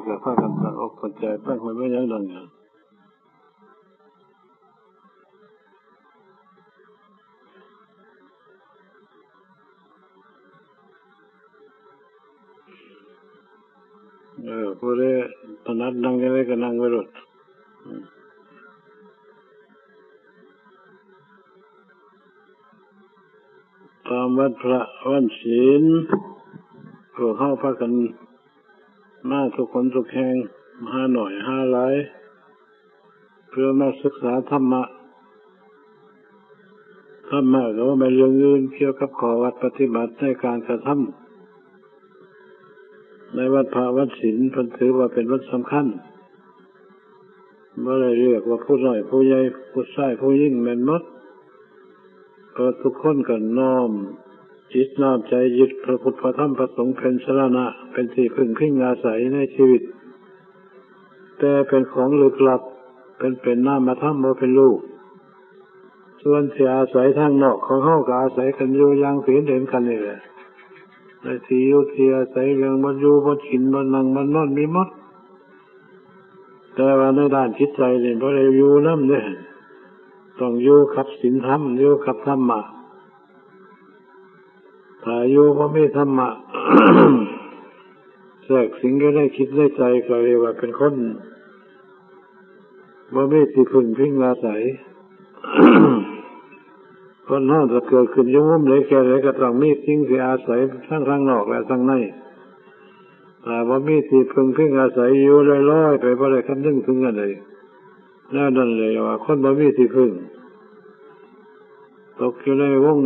ก็พากันตั้งอกตั้งใจตั้งไว้ไม่ยั้งดังอย่างผู้ใดถนัดนั่งยังไงก็นั่งไว้รถตามวัดพระวันศีลพวกเข้าพากันมาทุกคนทุกแห่งมาหน่อยหาหลายเพื่อมาศึกษาธรรมะก็ว่าไม่เรื่องอื่นเกี่ยวกับข้อวัดปฏิบัติในการกระทำในวัดพระวัดศีลเป็นถือว่าเป็นวัดสำคัญไม่ได้เรียกว่าผู้น้อยผู้ใหญ่ผู้ชายผู้หญิงแม่นหมดก็ทุกคนก็น้อมจิตน้อมใจยึดพระพุทธพระธรรมพระสงฆ์เป็นสรณะเป็นที่พึ่งพิงอาศัยในชีวิตแต่เป็นของลึกลับเป็นนามธรรมบ่เป็นรูปส่วนที่อาศัยทางนอกของเฮาก็อาศัยกันอยู่อย่างเห็นกันนี่แหละในที่อยู่ที่อาศัยเรื่องบ่อยู่บ่กินบ่นั่งบ่นอนมีหมดแต่ว่าในด้านจิตใจนี่บ่ได้อยู่นำเด้อต้องอยู่กับศีลธรรมอยู่กับธรรมะถ้าอยู่บ่มีธรรมะ แทรกสิ่งก็ได้คิดได้ใจก็เรียกว่าเป็นคนบ่มีที่พึ่งพิงอาศัย คนเฮาจะเกิดขึ้นอยู่มุมใดแค่ใดก็ต้องมีสิ่งที่อาศัยทั้งข้างนอกและข้างในถ้าบ่มีที่พึ่งพิงอาศัยอยู่ลอยๆไปบ่ได้คำนึงถึงอันใดนั่นเลยว่าคนบ่มีที่พึ่งตกอยู่ในวง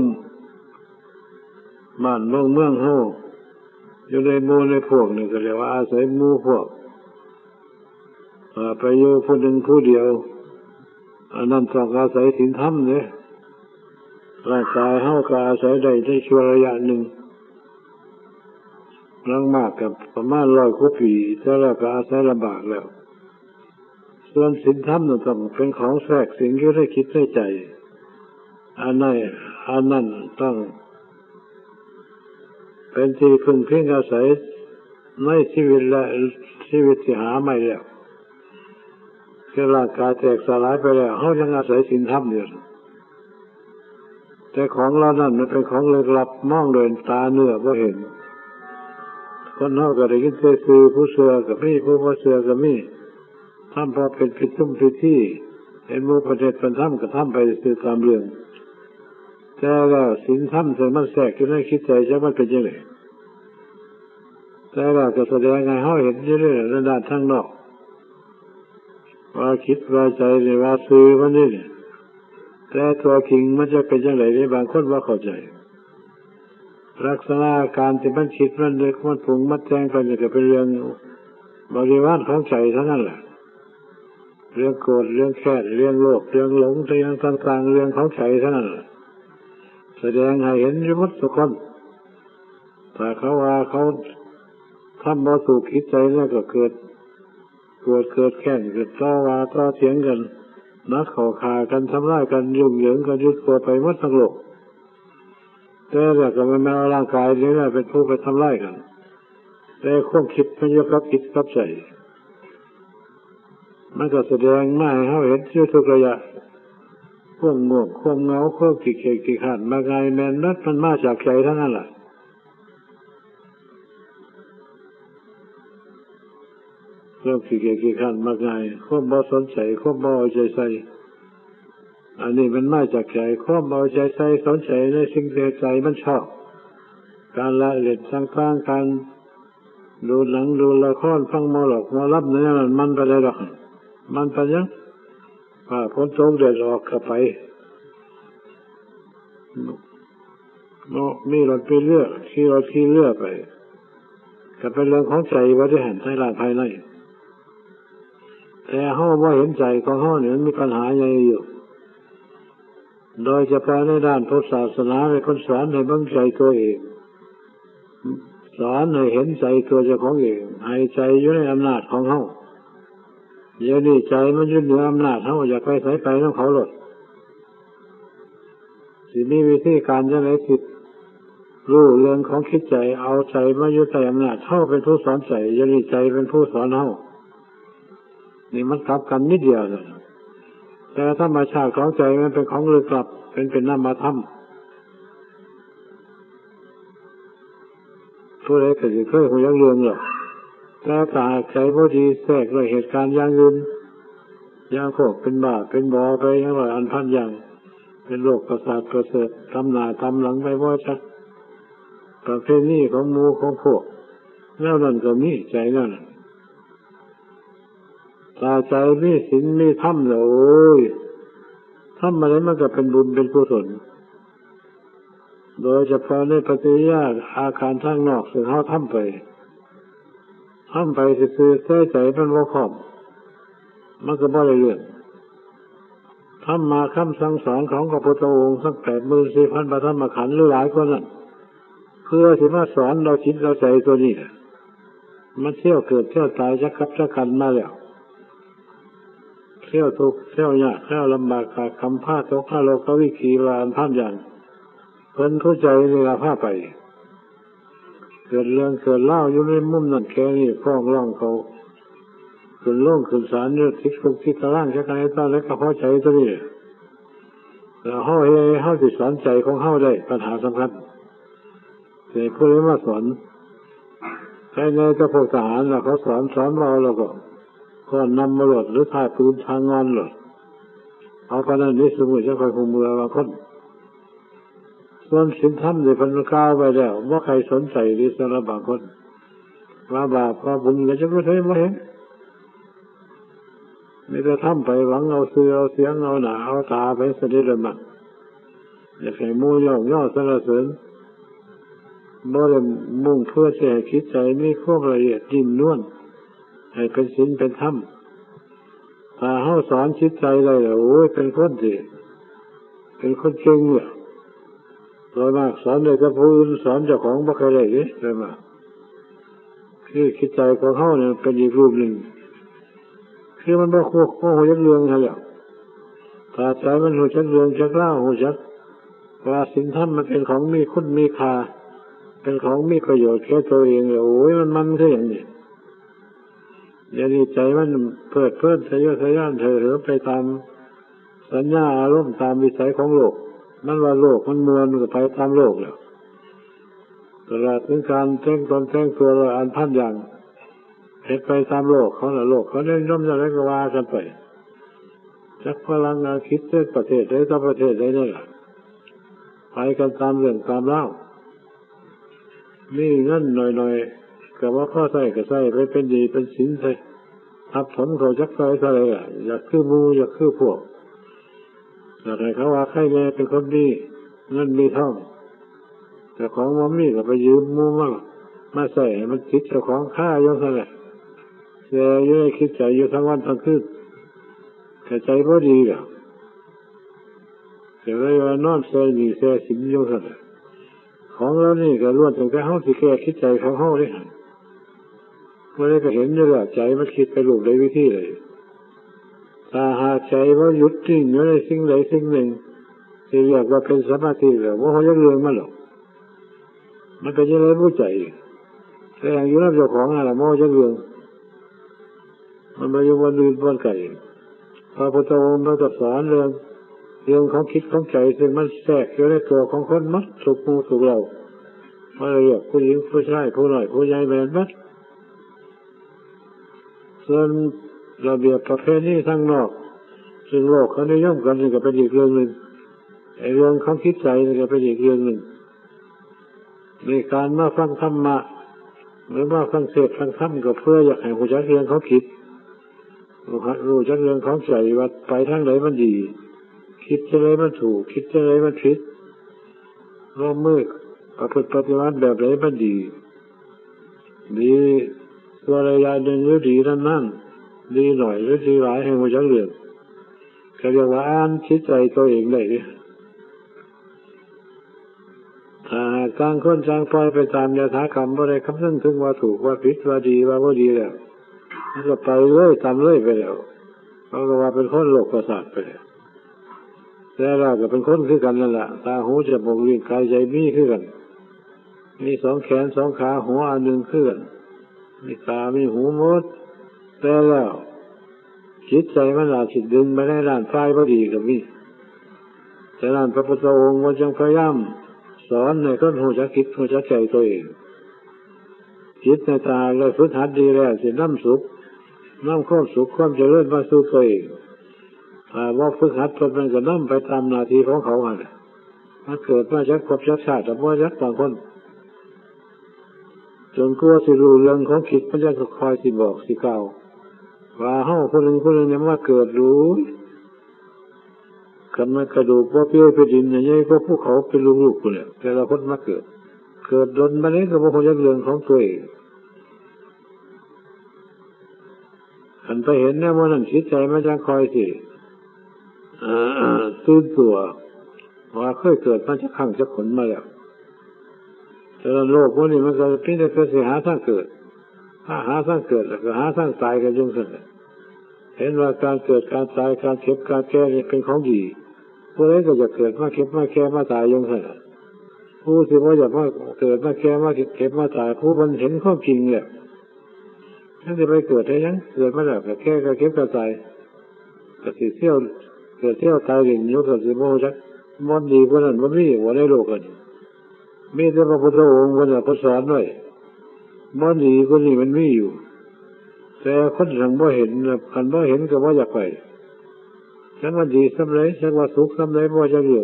บ้านวงเมืองเฮาอยู่ในหมู่ในพวกนี่ก็เรียกว่าอาศัยหมู่พวกไปอยู่ผู้หนึ่งผู้เดียวอันนั้นต้องอาศัยศีลธรรมเนี่ยร่างกายเฮาก็อาศัยได้ในช่วงระยะหนึ่งลังมากกับประมาณ100 กว่าปีแต่แล้วก็อาศัยลำบากแล้วส่วนศีลธรรมต้องเป็นของแทรกสิ่งที่ได้คิดได้ใจอันนั้นต้องเป็นที่พึ่งพิงอาศัยในชีวิตและชีวิตที่หาไม่แล้วคือร่างกายแตกสลายไปแล้วเขายังอาศัยศีลธรรมอยู่แต่ของเรานั้นมันเป็นของลึกลับมองโดยตาเนื้อบ่เห็นคนเขาก็ได้ยินแต่คือผู้เชื่อก็มีผู้บ่เชื่อก็มีทำพอเป็นพิธีเห็นหมู่ประเทศเป็นธรรมก็ทำไปคือตามเรื่องแต่แล้วศีลธรรมซึ่งมันแทรกอยู่ในคิดใจจะมันเป็นยังไงแต่แล้วก็แสดงให้เฮาเห็นอยู่เรื่อยในด้านทางนอกว่าคิดว่าใจนี่ว่าซื่อมันนี่แต่ตัวจริงมันจะเป็นยังไงนี่บางคนว่าเข้าใจลักษณะการที่มันคิดมันนึกมันปรุงมันแต่งไปนี่ก็เป็นเรื่องบริวารของใจเท่านั้นแหละเรื่องโกรธเรื่องแค้นเรื่องโลภเรื่องหลงเรื่องต่างๆเรื่องของใจเท่านั้นแสดงให้เห็นอยู่หมดทุกคนแต่เขาว่าเขาทำบ่ถูกคิดใจแล้วก็เกิดแค้นเกิดต่อว่าต่อเถียงกันนักข่าขากันทำร้ายกันยุ่งเหยิงกันยึดตัวไปหมดทั้งโลกแต่แล้วก็ไม่เอาร่างกายนี่แหละเป็นผู้ไปทำร้ายกันแต่ความคิดมันอยู่กับจิตกับใจมันก็แสดงมาให้เขาเห็นอยู่ทุกระยะความง่วงความเหงาความขี้เกียจขี้คร้านมาไงแม่นนัดมันมาจากใจทั้งนั้นแหละความขี้เกียจขี้คร้านมาไงความบ่สนใจความบ่เอาใจใส่อันนี้มันมาจากใจความบ่เอาใจใส่สนใจในสิ่งที่ใจมันชอบการละเล่นต่างๆการดูหนังดูละครฟังหมอลำเนี่ยมันไปได้หรอกมันไปยังฝนตกแดดออกก็ไปมีรถไปเรือขี่เรือไปก็เป็นเรื่องของใจว่าได้เห็นในร่างภายในแต่เฮาบ่เห็นใจของเฮาเนี่ยมันมีปัญหาใหญ่อยู่โดยเฉพาะในด้านพุทธศาสนาในคนสอนให้เบิ่งใจตัวเองสอนให้เห็นใจตัวเจ้าของเองให้ใจอยู่ในอำนาจของเฮาเดี๋ยวนี้ใจมันอยู่เหนืออำนาจเฮาอยากไปไสไปนำเขาหลดสิมีวิธีการจังได๋สิ รู้เรื่องของคิดใจเอาใจมาอยู่ใต้อำนาจเฮาเป็นผู้สอนใจอย่าให้ใจเป็นผู้สอนเฮานี่มันกลับกันนิดเดียวเลยแต่ธรรมชาติของใจมันเป็นของลึกลับเป็นนามธรรมผู้ใดก็สิเคยฮู้จักเรื่องหรอกแต่ถ้าใจบ่ดีแทรกด้วยเหตุการณ์อย่างอื่นอย่างพวกเป็นบ้าเป็นบอไปอย่างร้อยอันพันอย่างเป็นโรคประสาทประเสริฐทำหน้าทำหลังไปบ่ชักประเภทนี้ของหมู่ของพวกแล้วนั่นก็มีใจนั่นถ้าใจมีศีลมีธรรมแล้วโอ้ยทำอะไรมันก็เป็นบุญเป็นกุศลโดยเฉพาะในปฏิกิริยาอาการทางนอกซึ่งเฮาทำไปซื่อๆใจมันบ่ครอบมันก็บ่ได้เรื่องธรรมะคำสั่งสอนของพระพุทธองค์ทั้ง 84,000 พระธรรมขันธ์หรือหลายกว่านั้นเพื่อที่มาสอนเราจิตเราใจตัวนี้มันเที่ยวเกิดเที่ยวตายจักกับจักกันมาแล้วเที่ยวทุกข์เที่ยวยากเที่ยวลำบากขาดคำพาตกนรกวิขีลานพันอย่างเพิ่นเข้าใจในลาภาไปเกิดเรื่องเกิดเล่าอยู่ในมุมนั่นแค่นี้ฟ้องร้องเขาขึ้นโล่งขึ้นศาลเนี่ยทิศคุกทิศตารางชักไงตอนแล้วก็พอใจตัวนี้แล้วเฮาสิสอนใจของเฮาได้ปัญหาสำคัญแต่ผู้ใดมาสอนใครในจะพวกทหารล่ะเขาสอนเราแล้วก็นำมาหลดหรือถ่ายปืนทางงอนหลดเอาพนันนี้สมุทรจะคอยคุมเมืองบางคนส่วนศีลธรรมในพันธุ์ก้าวไปแล้วว่าใครสนใจหรือสารบางคนว่าบาปว่าบุญก็จะไม่ใช่ไม่เห็นไม่ได้ทำไปหวังเอาเสือเอาเสียงเอาหนาเอาตาไปสนิทเลยมันอยากให้มูย่อสรรเสริญบ่ได้มุ่งเพื่อจะให้คิดใจมีความละเอียดยิ่งนวลให้เป็นศีลเป็นธรรมถ้าเฮาสอนจิตใจได้แล้วโอ้ยเป็นคนที่เป็นคนเก่งเนี่ยโดยมากสอนได้แต่ผู้อื่นสอนเจ้าของบ่เคยได้เลยมาคือคิดใจของเฮาเนี่ยเป็นอีกรูปหนึ่งคือมันบ่ควบหูจักเรื่องหั่นแหละถ้าใจมันหูจักเรื่องจักเล่าหูจักว่าศีลธรรมมันเป็นของมีคุณมีค่าเป็นของมีประโยชน์แก่ตัวเองเลยโอ้ยมันคืออย่างนี้อย่าดีใจมันเพิดเพลินทะเยอทะยานเถอะไปตามสัญญาอารมณ์ตามวิสัยของโลกมันว่าโลกมันมวลก็ไปตามโลกแล้วตลอดถึงการแต่งตนแต่งตัวอันพันอย่างเฮ็ดไปตามโลกเขาน่ะโลกเขาได้ย่อมจะได้ก็ว่ากันไปจักพลังงานคิดเรื่องประเทศใดต่อประเทศใดนี่แหละไปกันตามเรื่องตามเล่านี่เงินหน่อยๆก็ว่าข้อใส่ก็ใส่ไปเป็นดีเป็นศีลใส่ทับถมเขาจักใส่ใส่อยากคือมูอยากคือพวกแต่ใครเขาว่าใครแม่เป็นคนดีเงินมีท่องแต่ของมันมีก็ไปยืมมูมาใส่มันคิดเจ้าของค่าอย่างนั้นแหละแต่ยังได้คิดใจอยู่ทั้งวันทั้งคืนแต่ใจบ่ดีอ่ะแต่เวลานอนใส่ดีใส่สินอย่างนั้นของเรานี่ก็ล้วนตั้งแต่เฮาสิแก้คิดใจของเฮาได้เมื่อได้ก็เห็นอยู่แล้วใจมันคิดไปรูปใดวิธีเลยถ้าหากใจว่าหยุดนิ่งอยู่ในสิ่งใดสิ่งหนึ่งที่เรียกว่าเป็นสมาธิแล้วว่าเขาจะเรื่องมันหรอกมันเป็นยังไงผู้ใจแต่อย่างอยู่รับเจ้าของอะไรมันจะเรื่องมันไม่อยู่วันอื่นวันไก่พระพุทธองค์เราสอนเรื่องของคิดของใจซึ่งมันแทรกอยู่ในตัวของคนมัดสุกมูสุกเราว่าเรียกผู้หญิงผู้ชายผู้น้อยผู้ใหญ่แมนมัดส่วนระเบียบประเพณีทางนอกซึ่งโลกเขานิยมกันนี่ก็เป็นอีกเรื่องหนึ่งไอ้เรื่องของคิดใจนี่ก็เป็นอีกเรื่องหนึ่งในการมาฟังธรรมะหรือว่าฟังเทศน์ฟังธรรมก็เพื่ออยากให้รู้จักเรื่องของคิดรู้จักเรื่องของใจว่าไปทางไหนมันดีคิดจะไหนมันถูกคิดจะไหนมันผิดร่วมมือประพฤติปฏิบัติแบบไหนมันดีตัวระยะหนึ่งหรือดีนั่นดีหน่อยหรือดีหลายให้รู้จักเรื่องก็เรียกว่าอ่านคิดใจตัวเองได้ถ้าต่างคนต่างปล่อยไปตามยถากรรมบ่ได้คำนึงถึงว่าถูกว่าผิดว่าดีว่าบ่ดีแล้วมันก็ไปเลยตามเลยไปแล้วเขาก็ว่าเป็นคนโลกประสาทไปแล้วแต่เราก็เป็นคนคือกันนั่นแหละตาหูจมูกลิ้นกายใจมีคือกัน มีสองแขนสองขาหัวอันหนึ่งเคลื่อนมีตามีหูหมดแต่แล้วจิตใจมันอาจสิดึงไปในด้านฝ่ายบ่ดีก็มีแต่ด้านพระพุทธองค์มันจึงพยายามสอนให้คนรู้จักคิดรู้จักใจตัวเองจิตในตาเลยฝึกหัดดีแล้วสินำสุขนำความสุขความเจริญมาสู่ตัวเองว่าฝึกหัดคนมันก็นำไปตามหน้าที่ของเขามันเกิดมาจากภพจากชาติแต่ว่าจากบางคนจนกลัวสิรู้เรื่องของคิดมันจะคอยสิบอกสิกล่าวว่าเฮาคนหนึ่งเนี่ยมาเกิดรู้กันมากระดูกว่าเปี้ยไปดินอย่างนี้ก็ภูเขาเป็นลูกๆคนเนี่ยแต่ละคนมาเกิดดนมาเนี้ก็บ่คงจะเรื่องของตัวเองขันไปเห็นเนี่ยมันนั่นจิตใจมันจะคอยสิตื่นตัวว่าเคยเกิดมาจากข้างจากขนมาแล้วแต่โลกพวกนี้มันก็เพียงแต่เสียหาทางเกิดถ้าหาทางเกิดแล้วก็หาทางตายกันยุ่งสุดเห็นว่าการเกิดการตายการเก็บการแก่เป็นของดีผู้ใดก็จะเกิดมาเก็บมาแก่มาตายยุ่งสุดผู้ที่ว่าอยากมาเกิดมาแก่มาเก็บมาตายผู้มันเห็นข้อจริงเนี่ยถ้าจะไปเกิดได้ยังเกิดมาแล้วก็แก่ก็เก็บก็ตายก็สิเที่ยวเกิดเที่ยวตายอย่างนี้ก็สิโมจักมันดีกว่านั้นมันมีว่าในโลกกันมีแต่พระพุทธองค์คนสอนไว้มันดีกว่านี้มันมีอยู่แต่คนสั่งบ่เห็นคันบ่เห็นก็บ่อยากไปฉันว่าดีสำเร็จฉันว่าสุขสำเร็จบ่จะอยู่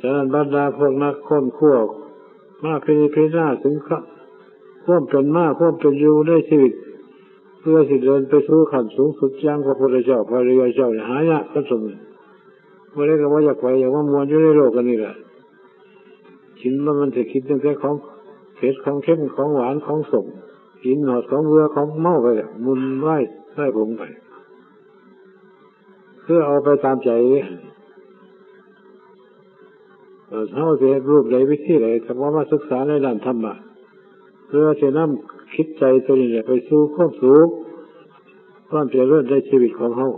ฉะนั้นบรรดาพวกนักค้นคว้ามาพิจารณาถึงความเป็นมาความเป็นอยู่ในชีวิตเพื่อสิเดินไปสู่ขั้นสูงสุดอย่างพระพุทธเจ้าพระอริยเจ้าหายากกันสมบ่ได้ก็บ่อยากไปอยากว่ามวนอยู่ในโลกกันนี่แหละกินมันจะคิดตั้งแต่ของเผ็ดของเค็มของหวานของสมกินหอดของเบื่อของเมาไปมุนไล่ผงไปเพื่อเอาไปตามใจเท่าที่รูปใดวิธีใดแต่ว่ามาศึกษาในด้านธรรมะเพื่อจะนำคิดใจตัวนี้ไปสู่ความสุขความเจริญในชีวิตของเขา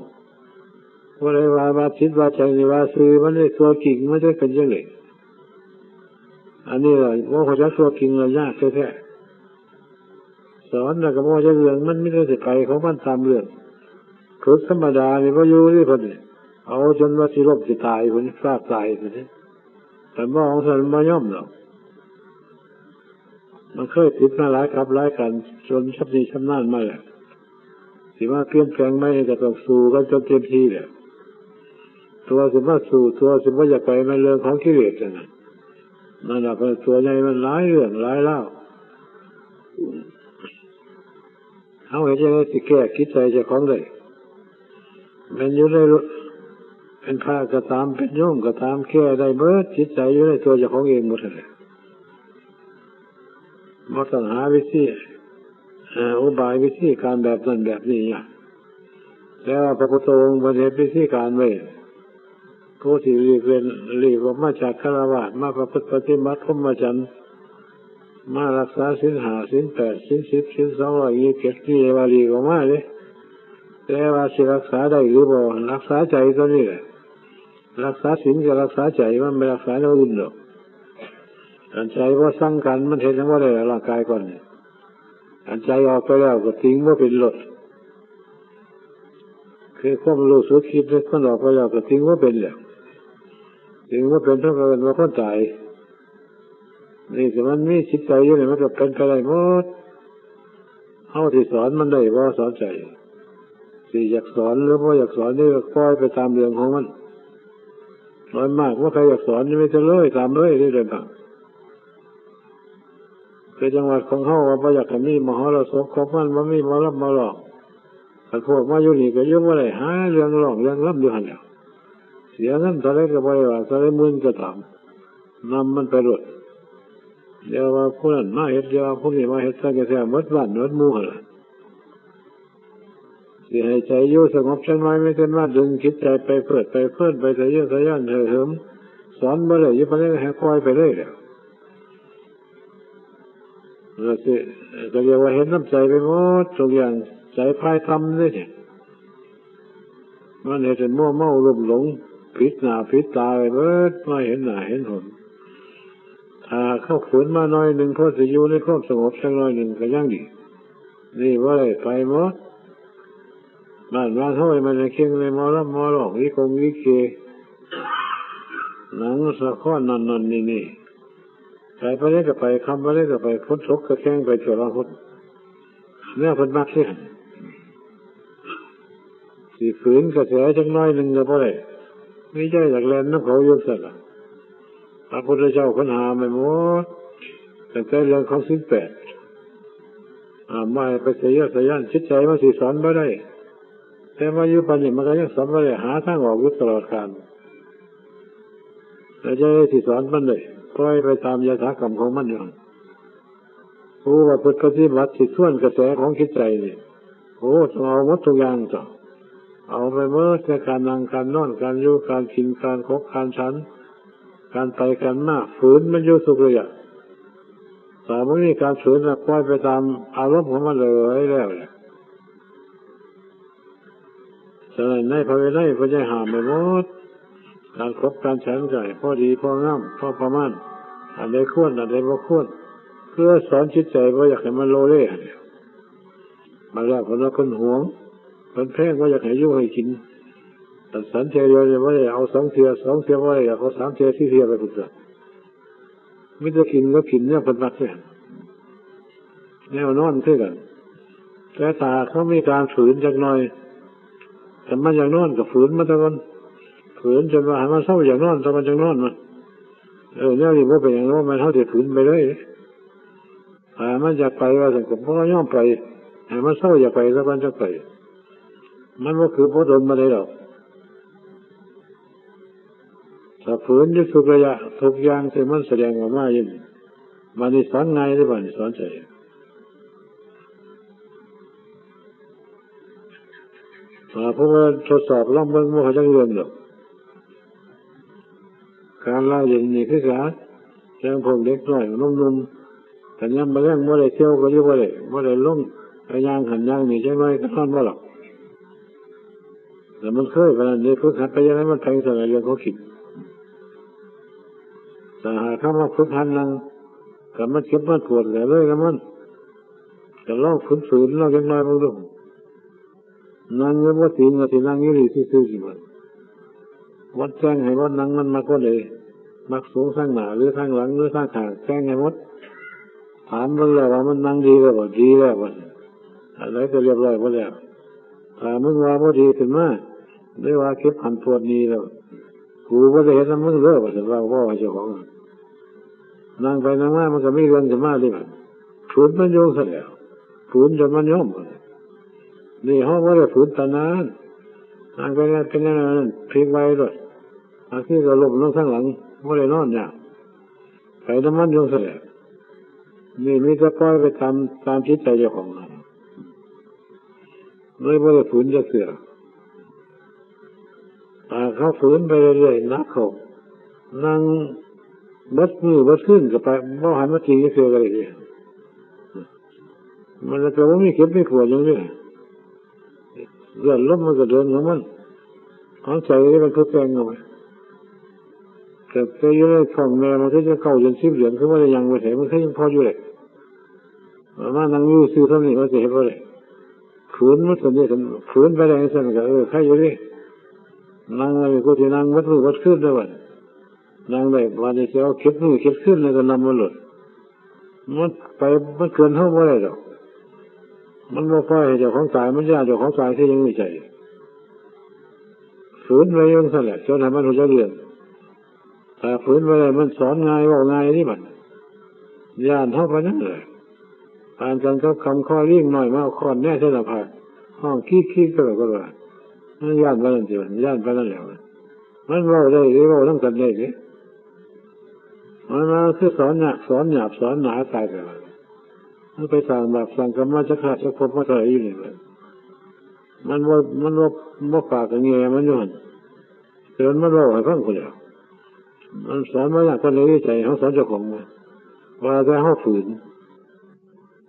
ว่าอะไรว่าคิดว่าใจนี่ว่าซื้อมันได้ตัวกิ่งมันได้เป็นยังไงอันนี้แหละว่าเขาจะตัวกิ่งเลยยากแท้ๆสอนแล้วก็ว่าจะเรื่องมันไม่ได้สิไปของมันตามเรื่องคือธรรมดาเนี่ยว่าอยู่ที่คนเนี่ยเอาจนว่าสิลบสิตายคนฟาดตายคนนี้แต่ว่าของท่านมาย่อมหรอกมันเคยติดมาหลายครับหลายกันจนชับดีชำนาญมาแหละสิว่าเปลี่ยนแปลงไม่ก็ต้องสู้กันจนเต็มที่แหละตัวสิว่าสู้ตัวสิว่าอยากไปมันเรื่องของกิเลสนะนั่นแหละเป็นตัวใหญ่มันหลายเรื่องหลายเล่าเอาเห็นยังไงสิแก้คิดใจเจ้าของได้มันอยู่ในเป็นพระก็ตามเป็นโยมก็ตามแก้ได้เบิดจิตใจอยู่ในตัวเจ้าของเองหมดเลยมาต้องหาวิธีอุบายวิธีการแบบนั้นแบบนี้แล้วพระพุทธองค์ประเทศวิธีการไว้ผู้ที่หลีกออกมาจากฆราวาสมาประพฤติปฏิบัติพรหมจรรย์มารักษาศีล 5 ศีล 8 ศีล 10 ศีล 227นี่ว่าหลีกออกมาเลยแต่ว่าสิรักษาได้หรือบ่รักษาใจตัวนี้แหละรักษาศีลกับรักษาใจมันไม่รักษาเรื่องอื่นหรอกอันใจว่าสั่งกันมันเห็นทั้งว่าได้ร่างกายก่อนอันใจออกไปแล้วก็ทิ้งว่าเป็นหลดคือความรู้สึกคิดเลยคนออกไปแล้วก็ทิ้งว่าเป็นแล้วทิ้งว่าเป็นเท่ากับว่าคนตายนี่แต่มันมีจิตใจอยู่เนี่ยมันก็เป็นไปได้หมดเอาที่สอนมันได้ว่าสอนใจสิอยากสอนหรือว่าอยากสอนนี่ก็ปล่อยไปตามเรื่องของมันน้อยมากว่าใครอยากสอนนี่ไม่จะเลยตามเลยได้เลยต่างคือจังหวัดของเขาว่าอยากให้มีมหรสพของมันว่ามีมารับมาหลอกแต่พวกมาอยู่นี่ก็ยุ่งอะไรหาเรื่องหลอกเรื่องรับอยู่หันแล้วเสียเงินตอนแรกก็ไปว่าตอนแรกมึนก็ถามนำมันไปรถเดี๋ยวว่าผู้นั้นมาเห็ดเดี๋ยวผู้นี้มาเห็ดซะก็แท้หมดบ้านหมดหมู่หั่นล่ะสิให้ใจอยู่สงบฉันไว้ไม่เช่นว่าดึงคิดใจไปเพิดไปทะเยอทะยานเหิมสอนบ่ได้อยู่ปานนี้ให้คอยไปเลยแล้วแล้วสิก็เรียกว่าเห็นน้ำใจไปหมดทุกอย่างใจพายทำเลยเนี่ยมันเห็นมั่วเมาลุ่มหลงผิดหน้าผิดตาไปเบิดไม่เห็นหน้าเห็นหนท เข้าฝืนมาหน่อยหนึ่งพอจะอยู่ในความสงบสักหน่อยหนึ่งก็ยังดีนี่ว่าได้ไปหมดบ้านเท่าไหร่มันจะเคียงเลยมอรับมอหลอกวิกงวิเกหนังสะข้อนนอนนี่ไปได้ก็ไปคำไปได้ก็ไปพ้นศกก็แข้งไปเถื่อนพ้นเนี่ยพ้นมากที่สีฝืนกระแสจังน้อยหนึ่งก็พอได้ไม่ใช่จากแลนน้ำเขายกสักพระพุทธเจ้าค้นหาไม่หมดแต่เรื่องของสิ้นแปดไม่ไปเสียสยันชิดใจมาสีสอนไม่ได้แต่มาอยู่ปัจจุบันมันก็ยังสอนไม่ได้หาทางออกตลอดกาลแต่จะให้สีสอนมันเลยปล่อยไปตามยถากรรมของมันอย่างผู้ว่าพุทธปฏิบัติสิส่วนกระแสของคิดใจนี่โอ้ต้องเอาหมดทุกอย่างจ้ะเอาไปเมื่อแต่การนั่งการนอนการอยู่การกินการคบการฉันการไปการมาฝืนมันอยู่สุขเลยสามวันนี้การฝืนปล่อยไปตามอารมณ์ของมันเลยแล้วเนี่ยฉะนั้นในพระวินัยพระเจ้าห้ามไม่หมดการคบการฉันใจพอดีพองามพอประมาณอันใดควรอันใดบ่ควรเพื่อสอนจิตใจว่าอยากให้มันโลเล่มาแล้วคนหวงคนแพงว่าอยากให้ยุ่งให้กินแต่สันเทียเดียวว่าเอา2 เทียว่าอยากเอา3 เทีย4 เทียไปกุศลไม่จะกินก็กินเนี่ยเป็นวัดเนี่ยแนวนอนขึ้นกันแต่ตาเขามีการฝืนจักหน่อยแต่มันอย่างนอนกับฝืนมาตะกันฝืนจนว่าให้มันเศร้าอย่างนอนตะกันจังนอนมันเนี่ยที่ว่าเป็นอย่างนั้นมันเท่าที่ฝืนไปเลยมันอยากไปว่าสังคมมันก็ย่อมไปให้มันเศร้าอยากไปแล้วมันจะไปมันว่าคือพระดลมาเลยหรอกถ้าฝืนยึดทุกระยะทุกอย่างที่มันแสดงออกมายิ่งมันนี่สอนไงหรือเปล่าสอนใจเพราะว่าทดสอบล่องเบิ้งว่าเขาจะเรื่องหรอกการเล่าอย่างนี้คือการแจ้งพวกเด็กน้อยนุ่มๆแต่ยังมาเรื่องว่าได้เที่ยวก็ยิ่งว่าได้ลงย่างหันย่างนี่ใช่ไหมก็นอนว่าหรอกแต่มันเคยขนาดนี้ฝึกหัดไปยังไงมันแทงสลายเรื่องเขาคิดแต่หากเขามาฝึกหัดนั่งกับมันเก็บมันปวดเลยกับมันจะลองฝืนลองยังน้อยบางเรื่องนั่งเงี้ยว่าตีนกับที่นั่งยี่หรี่ซื่อๆสิมันวัดแจ้งให้วัดนั่งมันมาก็เลยมักสูงสร้างหนาหรือสร้างหลังหรือสร้างขาแจ้งให้วัดถามมันแล้วว่ามันนั่งดีแล้วบ่ดีแล้วบ่อะไรก็เรียบร้อยหมดแล้วถ้ามึงว่าพอดีขึ้นมาไม่ว่าเก็บหันปวดนี้แล้วกูก็จะเห็นมึงเลิกว่าจะว่าเจ้าของนั่งไปนั่งมามันก็ไม่เรื่องจะมาดิมันฝืนมันโยงซะแล้วฝืนจนมันย่อมนี่ห้องว่าได้ฝืนตานานนั่งไปนั่นเป็นนั่นพลิกไว้ด้วยอาที่ก็ลมลงข้างหลังว่าได้นอนเนี่ยไปน้ำมันโยงซะแล้วนี่มีแต่ปล่อยไปตามจิตใจเจ้าของเลยว่าได้ฝืนจะเสือเขาฝืนไปเรื่อยๆนักเขานั่งบัดมือบัดขึ้นกับไปบ่หันมาทิ้งเสือกันเลยมันจะว่ามีเก็บไม่ขวดอย่างนี้เลื่อนล้มมันก็เดินของมันของใจมันทุกแกงเอาไว้แต่ไปอยู่ในท้องแม่มันก็จะเก่าจน10 เหรียญคือว่ายังไม่เห็นมันก็ยังพออยู่เลยมานั่งอยู่ซื้อเท่านี้ก็จะเห็นว่าเลยฝืนมันส่วนนี้ฝืนไปได้สั่นก็ใครอยู่ดินั่งอะไรก็ที่นั่งวัดมือวัดขึ้นได้วันนั่งได้วันนี้เอาเก็บมือเก็บขึ้นแล้วก็นำมาหลุดมันไปมันเกินเท่าไหร่หรอกมันไม่ค่อยเจ้าของสายมันยากเจ้าของสายที่ยังไม่ใจฝืนไปยังสั่นแหละจนทำมันหัวใจเดือดแต่ฝืนไปเลยมันสอนง่ายว่าง่ายนี่มันย่านเท่ากันนั่นเลยอ่านกันก็คำข้อเรียงหน่อยมาข้อแน่เท่าไหร่ผ่านห้องขี้ก็แบบก็ว่ามันย่านไปนั่นสิย่านไปนั่นแหละมันเล่าได้หรือเล่าทั้งกันได้สิมันมาคือสอนหยาบสอนหนาตายไปมันไปสั่งแบบสั่งกรรมจะขาดจะพบมาอะไรอยู่นี่เลยมันว่าปากกับเงี้ยมันอยู่หันเตือนมันเล่าให้ฟังคนเดียวมันสอนมาอย่างคนเลยใจเขาสอนเจ้าของว่าจะเขาฝืน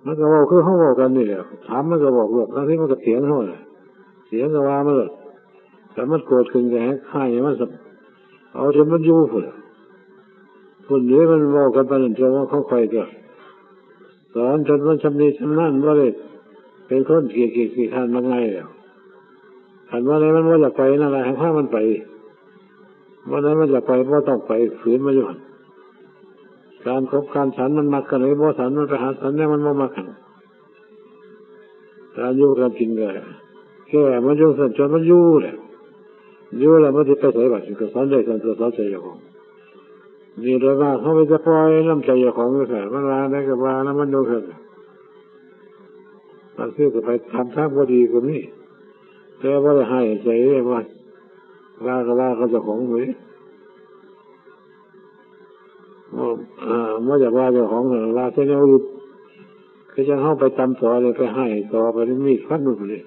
มันก็บอกคือเขาบอกกันนี่แหละถามมันก็บอกเรื่องแล้วที่มันก็เถียงเขาเลยเถียงก็ว่ามันเลยแต่มันโกรธขึ้นแกให้มันเอาจนมันยู่พุ่น คนนี้มันบอกกันไปนั่นจะว่าเขาคอยก็สอนจนมันชำนิชำนาญว่าเลยเป็นคนเกี่ยขันมาไงแล้วขันว่าอะไรมันว่าจะไปนั่นแหละให้ข้ามันไปว่าอะไรมันจะไปว่าต้องไปฝืนมาอยู่การคบการฉันมันมักกันเลยว่าฉันมันไปหาฉันเนี่ยมันว่ามักกันการอยู่การกินเลยแค่มันยุ่งสันจนมันยู่เลยยู่แล้วมันจะไปใส่บาตรก็สอนได้สอนตัวสอนใจของนี่โดยมากเขาไม่จะปล่อยน้ำใจของก็ใส่มันลาได้กับลาแล้วมันดูเถอะมันซื้อก็ไปทำทางพอดีกว่านี้แต่ว่าจะให้ใจว่าลาก็ลาเขาจะของไว้ว่าจะว่าเจ้าของลาเส้นเอาก็จะเข้าไปตำต่อเลยไปให้ต่อไปนี่มีฟันหมดเลย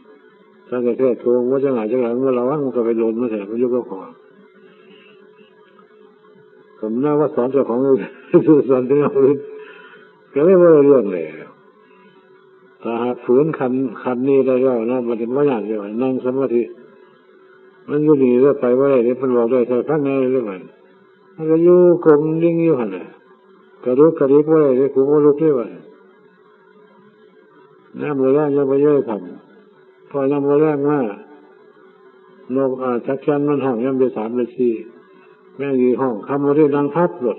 ถ้าเกิดแค่ทวงว่าจะหงายจะหลังว่าเราว่ามันก็ไปโดนมาแต่มันยุบก็ขอผมน่าว่าสอนเจ้าของสอนที่เราก็ไม่ว่าเรื่องเลยถ้าหากฝืนคันนี้ได้แล้วนะมันเป็นว่าอย่างเดียวนั่งสมาธิมันอยู่นี่แล้วไปว่าอะไรนี่มันบอกได้ใช่พักไงเรื่องมันก็อยู่กลมยิ่งอยู่หันเลยกระดุกกระดิกว่าอะไรนี่ผมก็ลุกได้ว่าน้ำมือแรกยังไม่เยอะทำพอน้ำมือแรกว่านกจักรจันมันห้องยังไป3 นาทีแม่ยีห้องคำว่าได้ดังพัดหลด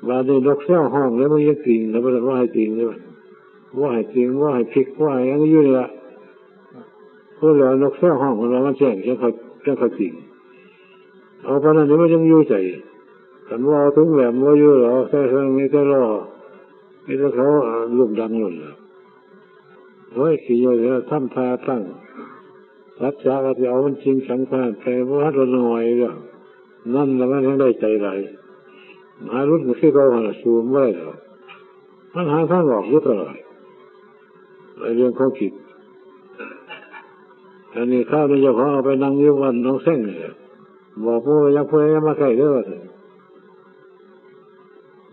ว่าได้นกเสี้ยวห้องแล้วมันยังจริงแล้วมันว่าให้จริงด้วยว่าให้จริงว่าให้พลิกว่าให้ยังอยู่นี่ละเพื่อแล้วนกเสี้ยวห้องของเรามันแจ้งแค่เขาจริงเอาไปนั่นนี่มันยังอยู่ใจกันว่าถึงแหลมว่าอยู่หรอแค่เรื่องนี้แค่รอนี่ถ้าเขาลุกดังหล่นเฮ้ยขี่อยู่เนี่ยทำท่าตั้งรักษาว่าจะเอามันจริงสังขารไปว่าเราหน่อยแล้วนั่นแล้วมันยังได้ใจไหลหารุ่นที่เขาหันซูมไว้แล้วมันหาทางออกอยู่ตลอดเรื่องของจิตอันนี้ข้าวนี่เจ้าของเอาไปนั่งอยู่วันน้องเส้นเนี่ยบอกพวกยังพวกยังมาใกล้เด้อ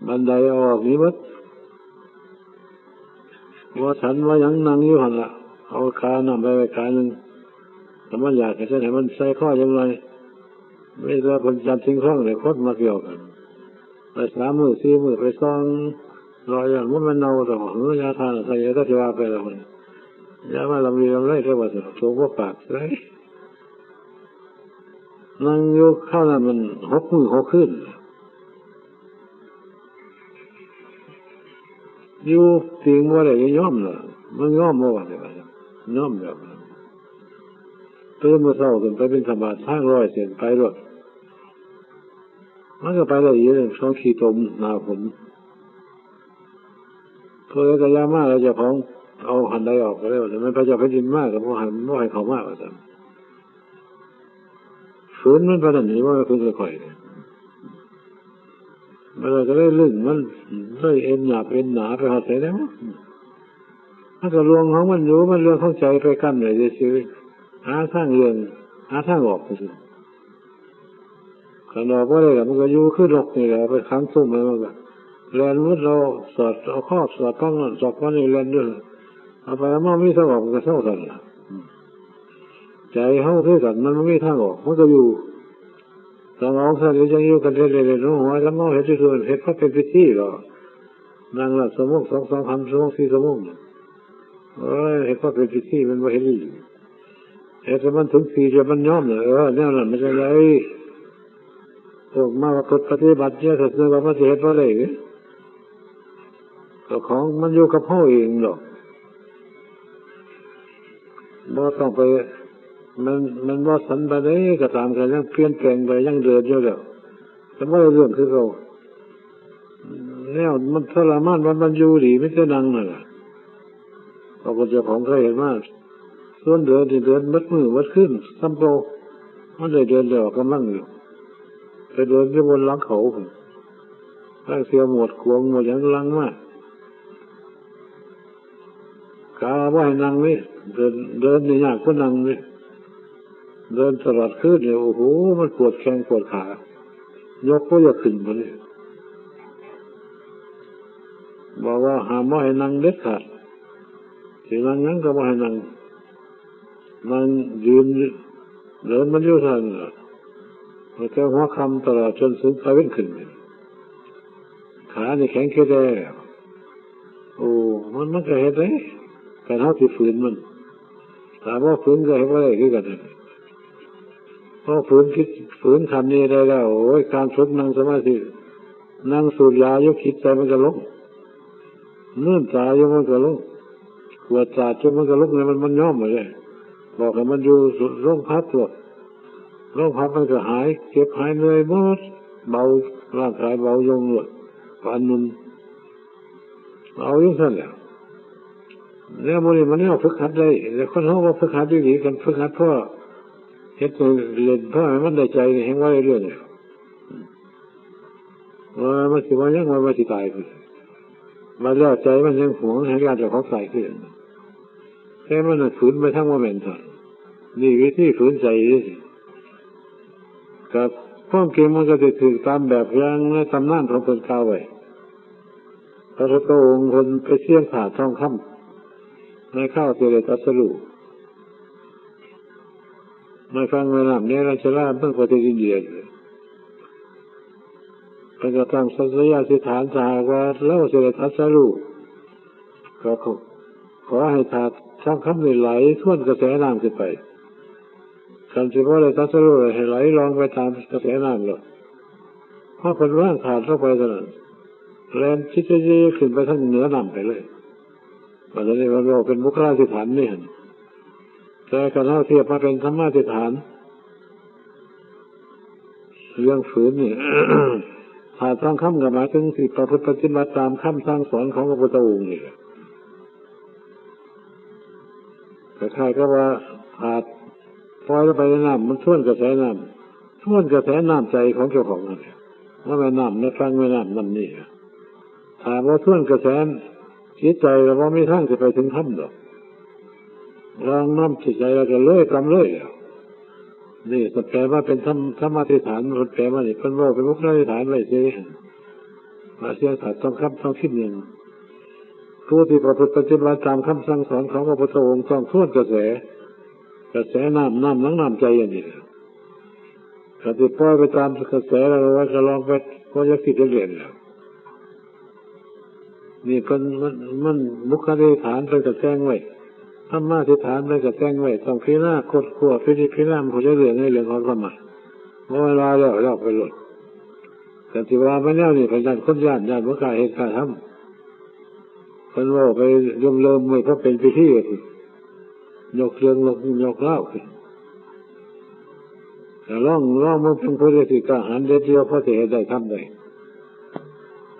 บันไดออกนี้มั้งว่าฉันว่ายังนั่งอยู่หันละเอาขานำไปขาหนึ่งแต่มันอยากจะให้มันใส่ข้อยังไงไม่ว่าคนจับทิ้งข้องเลยคดมาเกี่ยวกันไป3 มื้อ 4 มื้อไปซ่องรอยอย่างมันเน่าแต่หัวยาทานใส่ยาตะเทียไปแล้วมันยามาลำลีลำไรเท่าว่าจะโชว์ว่าปากเลยนั่งอยู่ข้าวนั้นมัน6 มื้อ 6 คืนอยู่ติงว่าอะไรย่อมล่ะมันย่อมมาว่าอะไรย่อมแบบตื่นมาเช้าขึ้นไปเป็นธรรมะทาง100 เส้นไปรถมันก็ไปได้อีกช่องขี้ตมหน้าผมเพื่อกระยามากเราจะของเอาหันใดออกก็แล้วแต่มันพระเจ้าแผ่นดินมากกับพวกหันพวกให้เขามากกว่าแต่ฝืนมันไปนั่นนี่ว่าฝืนค่อยๆมันก็ได้ลึ่งมันได้เอ็นหยาบเอ็นหนาไปหาใส่แล้วถ้าก็ลวงของมันอยู่มันเรื่องเข้าใจไปกั้นเลยจะซื้อหาทางเรื่องหาทางออกสิขนมว่าอะไรล่ะมันก็อยู่ขึ้นหลอกนี่แหละไปค้างซุ่มอะไรมันก็แลนมุดเราสอดเอาครอบสอดป้องสอดป้องนี่แลนด้วยเอาไปแล้วมันไม่สงบมันก็เศร้ากันใจเขาคือกันมันไม่ทางออกมันก็อยู่สมองสั่นยังอยู่กันเรื่อยๆน้องหัวแล้วมองเห็นที่ส่วนเห็นเขาเป็นพิธีหรอนั่งหลับ2 3 4 ชั่วโมงเห็นเขาเป็นพิธีมันไม่เห็นดีแต่มันถึง4จะมันย้อมเลยเนี่ยนั่นไม่ใช่ไรพวกมาปฏิบัติเยอะสุดเลยว่ามันจะเห็นว่าอะไรก็ของมันอยู่กับพ่อเองหรอกบ่ต้องไปมันว่าสันไปได้ก็ตามกันยังเปลี่ยนแปลงไปยังเดินอยู่แล้วแต่ไม่เรื่องคือเราเนี่ยมันทรมานมันอยู่ดีไม่ใช่นั่งน่ะเราก็จะของเคยเห็นมากส่วนเดินที่เดินมัดมือมัดขึ้นซ้ำโตมันได้เดินเดี๋ยวกำลังอยู่ไปเดินที่บนหลังเขาตั้งเสียหมดขวงหมดอย่างลังมากกาว่าให้นั่งนี่เดินนี่ยากก็นั่งนี่เดินตลอดขึ้นเนี่ยโอ้โหมันปวดแข้งปวดขายกก็จะขึ้นมาเลยบอกว่าห้ามว่าให้นั่งเด็ดขาดที่นั่งนั้นก็ว่าให้นั่งมันยืนเดินมันอยู่ทันมันแค่หัวคำตลอดจนสูงไปเว้นขึ้น ขาในแข็งแค่ได้โอ้มันก็เห็นเลยการเท่าที่ฝืนมันถามว่าฝืนก็เห็นว่าอะไรคือกันเพราะฝืนทำนี่ได้แล้วโอ้ยการฝึกนั่งสมาธินั่งสูดยายกคิดใจมันก็ลงนื่นตายกมันก็ลงปวดตาจนมันก็ลงเลยมันย่อมมาเลยบอกให้มันอยู่ร่มพับตัวร่มพับมันก็หายเก็บหายเหนื่อยหมดเบาร่างกายเบาลงเลยฝันมันเอาอย่างนั้นแหละเนี่ยมันเนี่ยฝึกหัดได้แต่คนเขาว่าฝึกหัดดีๆกันฝึกหัดเพราะเฮ็ดเล่นเพราะมันได้ใจเห็นว่าเรื่องว่ามันสิว่ายังว่าสิตายคือมาแล้วใจมันยังหวงให้ญาติเจ้าของใส่ขึ้นแค่มันฝืนไปทั้งว่าแม่นเถอะนี่วิธีฝืนใจกับพ้องเกมมันก็จะถือตามแบบอย่างในตำนานของคนกล่าวไว้พระพุทธองค์คนไปเสี่ยงผ่าทองคำในข้าวเจริญตรัสรู้ไม่ฟังแม่น้ำเนี่ยราชราชเพิ่งประเทศอินเดียเป็นกระตั้งสัตยาธิฐานสหว่าเล่าเจริญตรัสรู้ก็ขอให้ถาดช่างคำไหลท่วนกระแสน้ำขึ้นไปคำที่ว่าเลยตรัสรู้ให้ไหลลองไปตามกระแสน้ำเลยเพราะคนว่างขาดเข้าไปเท่านั้นแรงชิดเยอะขึ้นไปทั้งเหนือน้ำไปเลยวันนี้เราเป็นมุขราธิฐานนี่เห็นแต่การเท่าเทียบมาเป็นธรรมาธิฐานเรื่องฝืนนี่ ถ้าต้องคำกับมาถึงที่ประพฤติปฏิบัติตามคำสั่งสอนของพระพุทธองค์นี่แต่ใครก็ว่าขาดปล่อยไปในน้ำมันท่วนกระแสน้ำท่วนกระแสน้ำใจของเจ้าของนั่นว่าแม่น้ำในฟังแม่น้ำนั่นนี่ถามว่าท่วนกระแสจิตใจเราว่าไม่ทั้งจะไปถึงถ้ำหรอกรองน้ำจิตใจเราจะเลื่อยกำเลื่อยนี่แปลว่าเป็นธรรมะธิฐานคนแปลว่านี่เป็นว่าเป็นมุขธิฐานไว้เสียมาเสียสัตว์ต้องคำต้องคิดหนึ่งผู้ที่ประพฤติปฏิบัติตามคำสั่งสอนของพระพุทธองค์ต้องท่วนกระแสน้ำน้ำใจอย่างนี้ถ้าติดปล่อยไปตามกระแสเราว่าจะลองไปก็จะคิดเรียนแล้วนี่มันมุขธิฐานเป็นกระแสไว้ธรรมะธิฐานเป็นกระแสไว้ต้องพิจารณาโคตรขั้วพิจารณาเขาจะเรื่องในเรื่องของธรรมะเมื่อเวลาแล้วไปหลุดแต่ที่ว่าไม่แน่นี่เป็นการค้นญาติว่ากายเหตุการณ์ทำคนว่าไปเริ่มไม่เพราะเป็นพิธียกเรื่องยกเล่าแต่ร้องมันเป็นพระเดชกาหันเดียวพระเถรได้ทำได้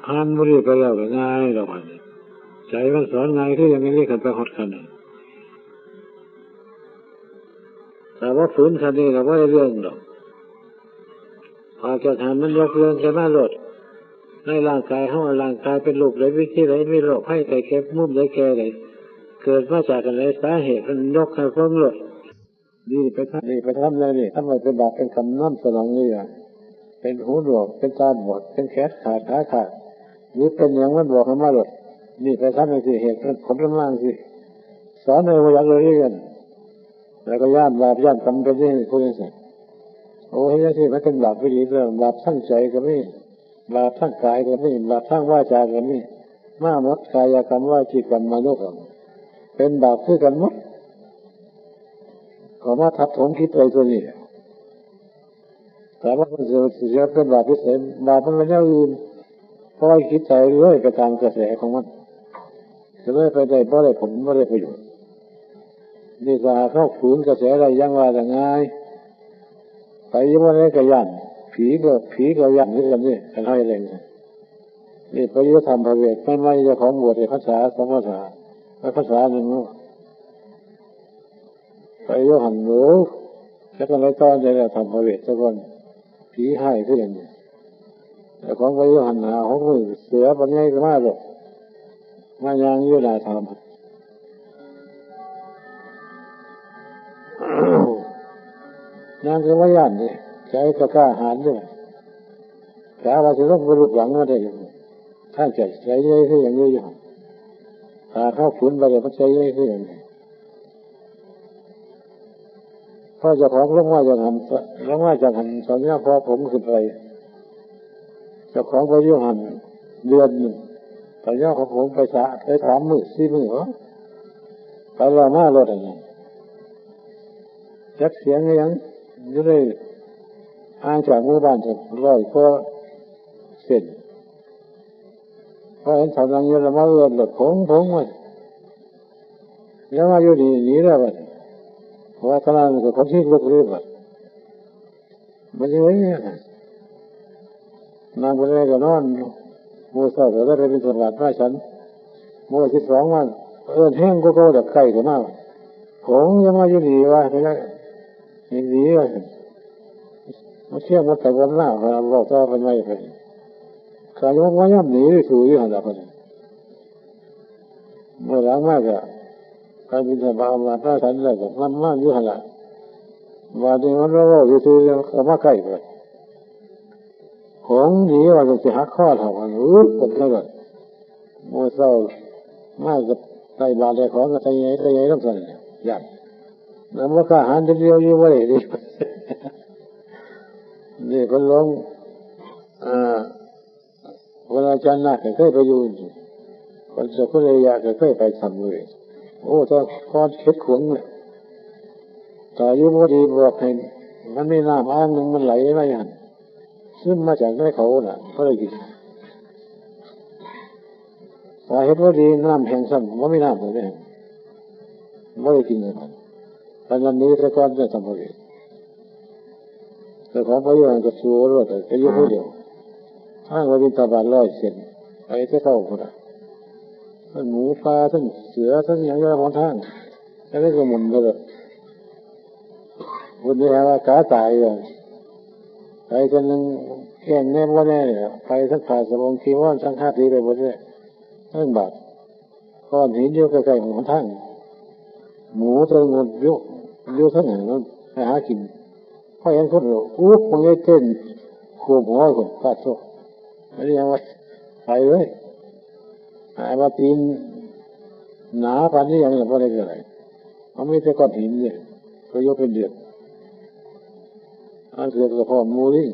หันไม่ได้ไปแล้วง่ายหรอกใจมันสอนง่ายที่ยังไม่เรียกกันไปหดกันแต่ว่าฝืนคันนี้เราไม่ได้เรื่องหรอกพอจะทำมันยกเรื่องจะมาลดในร่างกายเขาร่างกายเป็นโรคไหนวิธีไหนมีโรคให้ไก่แคบมุ่มไหนแก่ไหนเกิดมาจากอะไรสาเหตุมันยกให้พ้นลดนี่ไปทำอะไรนี่ทำไมเป็นบาปเป็นคำน้ำสนองนี่อ่ะเป็นหูหนวกเป็นตาบอดเป็นแขนขาดขาขาดหรือเป็นอย่างมันบอกให้มาลดนี่ไปทำอะไรสิเหตุผลกำลังสิสอนในวิญญาณเลยกันแล้วก็ย่านบาปย่านกรรมเป็นที่พูดอย่างนี้โอ้ยยังที่มันเป็นบาปวิธีเรื่องบาปทั้งใจก็ไม่บาปทั้งกายก็ไม่บาปทั้งวาจาก็ไม่มาหมดกายกรรมวาจีกรรมมโนกรรมเป็นบาปคือกันหมดขอมาทับถมคิดไปตัวนี้แต่ว่ามันจะเป็นบาปพิเศษบาปมันไม่ได้อื่นเพราะคิดใจเรื่อยไปตามกระแสของมันจะเลยไปได้เพราะได้ผลไม่ได้ประโยชน์นี่ก็เข้าฝืนกระแสอะไรยังว่าแต่ง่ายไปยังวันนี้ก็ยันผีก็ยันนี่กันนี่กันให้แรงนี่ไปยุทธรรมพระเวทไม่จะของบวชในภาษาสองภาษาหนึ่งไปยุหันหนูแล้วก็เลยตอนจะทำพระเวทสักคนผีให้ขึ้นอย่างนี้แต่ของไปยุหันหาของมือเสือปัญญาก็มากเลยมายังยุนาธรรมนั่นคือว่ายันนี่ใจก็กล้าหาญด้วยกล้าว่าจะต้องบรรลุหวังมาได้ยังท่านใจเย่ขึ้นอย่างนี้อยู่ถ้าเข้าฝืนไปเดี๋ยวมันใจเย่ขึ้นอย่างนี้พ่อจะของลงว่าจะหันสอนเนี่ยพอผมขึ้นไปเจ้าของไปยุหัน เดือนหนึ่งตอนย่อของผมไป3 มื้อ 4 มื้อไปรอมารถอะไรจักเสียงยังอยู่ได้ห่างจากหมู่บ้านจะ100 กว่าเส้นพอเห็นชาวนังเยอะแล้วมาเอื้อนหลดผงมันแล้วมาอยู่ดีหนีแล้วบัดเพราะว่าตอนนั้นก็คนที่ลุกเรื่อยบัดมันยังไงนางคนแรกก็นอนมือเศร้าก็ได้เป็นสมบัติพระฉันมือ12 วันแห้งก็แบบไก่ก็มากผงยังมาอยู่ดีว่าใช่ไหมยังดีว่ามาเที่ยวมาแต่วันหน้าเราบอกต่อไปไม่ไปการยกว่าย่ำหนีถูกอยู่หันหลังคนเมื่อหลังมากอะการบินสบายมาถ้าฉันเลยแบบมันอยู่หันหลังวันนี้มันเราอยู่ที่เขามาใกล้เลยของหนีว่าจะหักข้อเท่ากันคนแล้วก็มัวเศร้ามากกับไตบาดของกับไตใหญ่ต้องสั่นอยากแล้วมันก็หันเดียวอยู่ว่าเลยดินี่คนร้องเวลาจันทร์น่ะเคยไปอยู่คนจะก็เลยอยากเคยไปทำเลยโอ้ถ้าก้อนเข็ดขวงเลยแต่ยุบพอดีบอกให้มันไม่น้ำอ้างนึงมันไหลมาอย่างซึ่งมาจากในเขาน่ะก็เลยกินแต่เห็นว่าดีน้ำแห้งซ้ำว่าไม่น้ำเลยไม่ได้กินเลยตอนนี้แต่ก้อนจะทำอะไรแต่ของพระโยนกับชัวร์รถแต่ยุบพอเดียวทางว่าบินตาบาน100 เซนไปเท่าคนละทั้งหมูปลาทั้งเสือทั้งอย่างเงี้ยของทางแล้วก็หมุนไปเลยวันนี้ว่ากาตายเลยไปกันนึงแก่งแน่ว่าแน่เนี่ยไปทั้งขาสมองคีว่าทั้งคาดีไปหมดเลยทั้งบาดก้อนหินเยอะใกล้ๆของทางหมูตัวเงินเยอะทั้งหางไปหากินพอเห็นคนเรามันเต้นขวบหัวคนกาดโซ่ไม่ได้ยังว่าไปเลยหายมาตีนหนาพันนี่ยังไม่ได้เกิดอะไรเขาไม่ใช่ก้อนหินเนี่ยก็ยกเป็นเดือดอันเกิดกับพ่อมูลิ่ง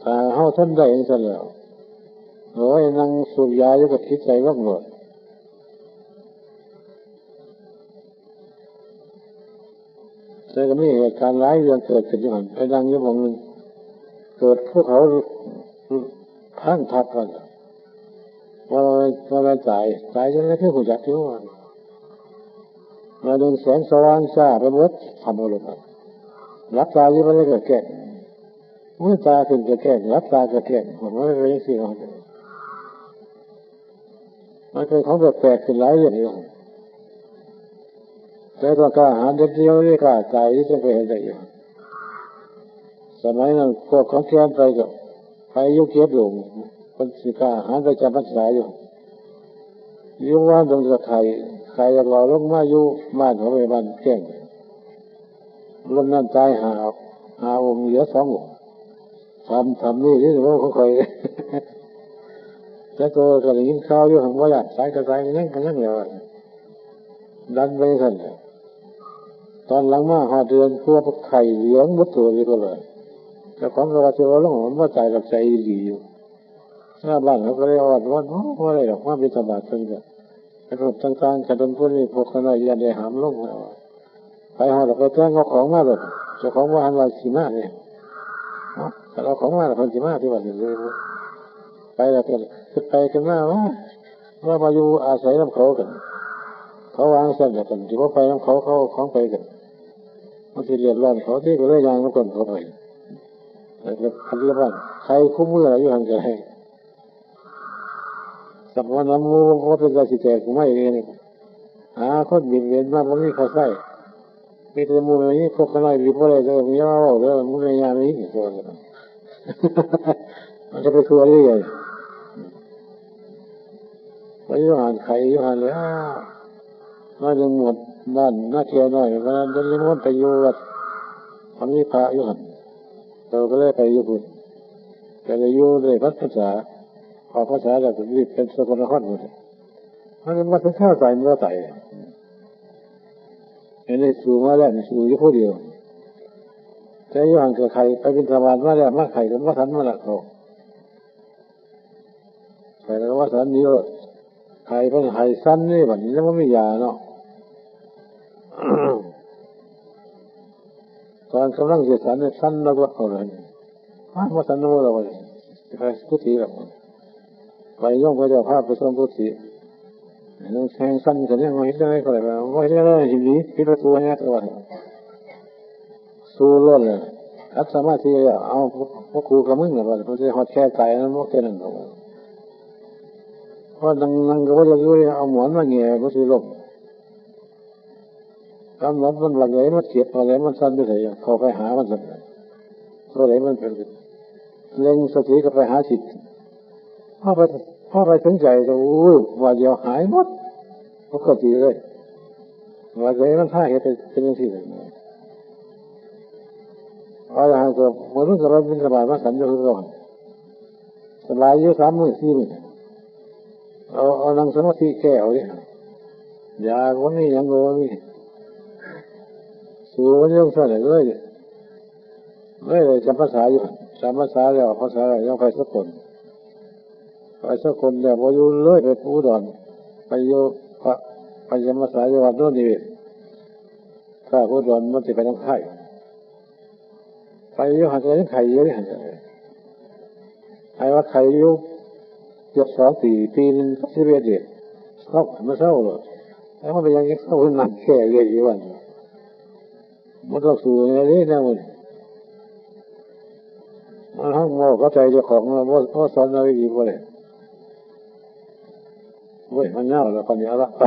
ถ้าเขาทนได้เองซะแล้วโอ้ยนั่งสูบยาอยู่กับคิดใจว่างหมดแต่ก็มีเหตุการณ์ร้ายเรื่องเกิดขึ้นอยู่หันไปนั่งอยู่วงหนึ่งเกิดพวกเขาพังทับกันว่าตายจนไม่ขึ้นหัวจักที่ว่ามาดึงแสงสว่างจ้าไปหมดทำอะไรกันรับตาอยู่มันเลยเกิดแก่เมื่อตาขึ้นจะแก่รับตาเกิดแก่ผมไม่ไปยังสี่หรอกมันเป็นของแปลกๆขึ้นหลายอย่างเลยแต่ตัวกล้าหาญเดียวนี่กล้าตายที่จะไปเห็นได้อยู่สมัยนั้นพวกของเทียนไปกับไปยุคเก็บหลงคนสิกล้าหาญไปจำพรรษาอยู่ยุ่งว่าตรงจะไข่เราลงมาอยู่บ้านเขาไปบ้านแก่งลมนั่นตายหาองค์เหลือ2 องค์ทำนี่ที่ว่าเขาเคยแต่ตัวก็ได้ยินข่าวอยู่หังว่าอยากสายกระสายนั่งเลยดันไปสั่นตอนหลังมา5 เดือนพวกไข่เหลืองมุดตัวเลยก็เลยแต่ของเราเชื่อว่าหลงว่าใจกับใจดีอยู่หน้าบ้านเขาก็เลยอ่อนว่าอะไรหรอกว่าเป็นสบายเพิ่งจะกระทบต่างๆกระโดนพวกนี้พวกขนาดยันได้หามลงไปหาเราไปแจ้งเอาของมาแบบเจ้าของว่าหันว่าสีมาเนี่ยแต่เราของมาเราคนสีมาที่วันนี้เลยไปแล้วกันไปกันมาว่ามาอยู่อาศัยน้ำเขากันเขาวางเส้นกันที่ว่าไปน้ำเขาของไปกันมันจะเรียนร้อนเขาที่ก็เลยยางน้ำก้นเขาไปแล้วคันเรียกว่าใครคุ้มมืออะไรอยู่ห่างไกลสักวันน้ำมูว่าเป็นราศีแตกไม่เองหาคนบินเวียนมาเพราะนี่เขาใส่มีแต่มูอะไรนี่พวกขนาดรีบอะไรจะมีว่าเรื่องมูในยามนี้ตัวกันมันจะไปทัวร์ได้ยังไปยุหันไข่ยุหันเลยน่าจะหมดบ้านน่าเที่ยวหน่อยเพราะนั้นจะนิมนต์ไปอยู่วัดทำนิพพายุหันเราก็เลยไปอยู่พุ่นแต่เลยอยู่เลยพัฒภาษาออกภาษาแบบรีบเป็นสกลนครหมดมันเป็นวัดข้าวใส่เมื่อใส่อันนี้สูงมาแล้วสูงอยู่คนเดียวแต่ยุหันกับไข่ไปเป็นสมานมาแล้วมาไข่กับมาทันมาละเขา แล้วว่าสันนี้ไข่เป็นไข่สั้นนี่แบบนี้แล้วมันไม่ยาเนาะ ตอนกำลังเสียสันเนี่ยสั้นแล้วก็เอาเลยมาสันนู้นเราเลยไปกุฏิแบบไปย่องไปเจ้าภาพไปส่งกุฏิน้องแทงสั้นกันเนี่ยมาเห็นได้ก็เลยว่าเห็นได้ทีนี้พิจารณาเนี่ยตัวสู้ล้นเลยอัตสมาธิเอาพวกครูกับมึงเนี่ยว่าเขาจะหอดแค่ใจนั้นว่าแค่นั้นหรอกเพราะนั่งก็ว่าจะยุ่ยเอาหมอนมาเงี้ยก็สิลมกำลังมันหลังไหลมันเขียบอะไรมันสั้นไปเลยเขาไปหามันสั้นตัวไหนมันเป็นเล็งสติก็ไปหาจิตพอไปถึงใจก็ว่าเดียวหายหมดปกติเลยว่าใจมันท่าเหตุเป็นอย่างที่เลยเอาอย่างนั้นก็มันรู้สึกว่าเป็นสบายมากสันจะรู้ก่อนสบายเยอะ3 มื้อ 4 มื้อเอานั่งสมาธิแก้เอาดิยาวันนี้ยังวันนี้สู่วันยังสั่นเลยจำภาษาอยู่จำภาษาแล้วภาษาอะไรยังไปสักคนเนี่ยพออยู่เลยไปผู้ดอนไปอยู่ไปจำภาษาอยู่วัดโน่นนี่ถ้าผู้ดอนมันจะไปทางไข่ไปอยู่หันไปทางไข่เยอะนี่หันไอ้ว่าไข่อยู่เกือบ2 ปีนึง11 เดือนเข้ามาเศร้าเลยแล้วมันไปยังเข้าหนักแค่เยอะอยู่วันมันต้องสู่อย่างนี้นะมันห้องโม่ก็ใจเจ้าของว่าสอนอะไรดีกว่าเลยเว้ยมันเน่าแล้วคนนี้ละไป